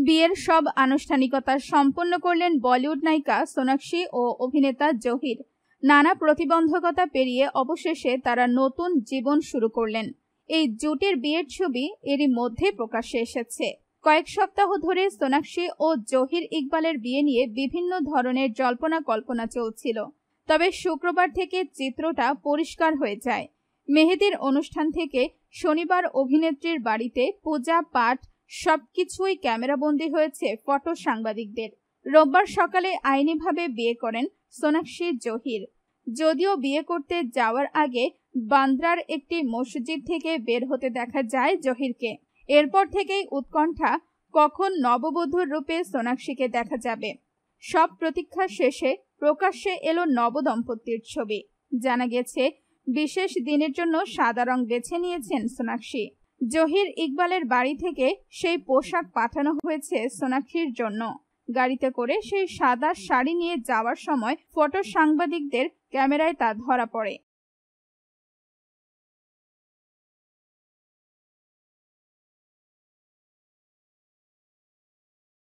বিয়ের সব আনুষ্ঠানিকতা সম্পন্ন করলেন বলিউড নায়িকা সোনাক্ষী ও অভিনেতা জহির। নানা প্রতিবন্ধকতা পেরিয়ে অবশেষে তারা নতুন জীবন শুরু করলেন। এই জুটির বিয়ের ছবি এরই মধ্যে প্রকাশ্যে এসেছে। কয়েক সপ্তাহ ধরে সোনাক্ষী ও জহির ইকবালের বিয়ে নিয়ে বিভিন্ন ধরনের জল্পনা কল্পনা চলছিল, তবে শুক্রবার থেকে চিত্রটা পরিষ্কার হয়ে যায়। মেহেদির অনুষ্ঠান থেকে শনিবার অভিনেত্রীর বাড়িতে পূজা পাঠ সবকিছুই ক্যামেরাবন্দি হয়েছে ফটো সাংবাদিকদের। রোববার সকালে আইনিভাবে বিয়ে করেন সোনাক্ষী জহির। যদিও বিয়ে করতে যাওয়ার আগে বান্দ্রার একটি মসজিদ থেকে বের হতে দেখা যায় জহিরকে। এরপর থেকেই উৎকণ্ঠা, কখন নববধূর রূপে সোনাক্ষীকে দেখা যাবে। সব প্রতীক্ষা শেষে প্রকাশ্যে এলো নবদম্পতির ছবি। জানা গেছে, বিশেষ দিনের জন্য সাদা রং বেছে নিয়েছেন সোনাক্ষী। জহির ইকবালের বাড়ি থেকে সেই পোশাক পাঠানো হয়েছে সোনাক্ষীর জন্য। গাড়িতে করে সেই সাদা শাড়ি নিয়ে যাওয়ার সময় ফটো সাংবাদিকদের ক্যামেরায় তা ধরা পড়ে।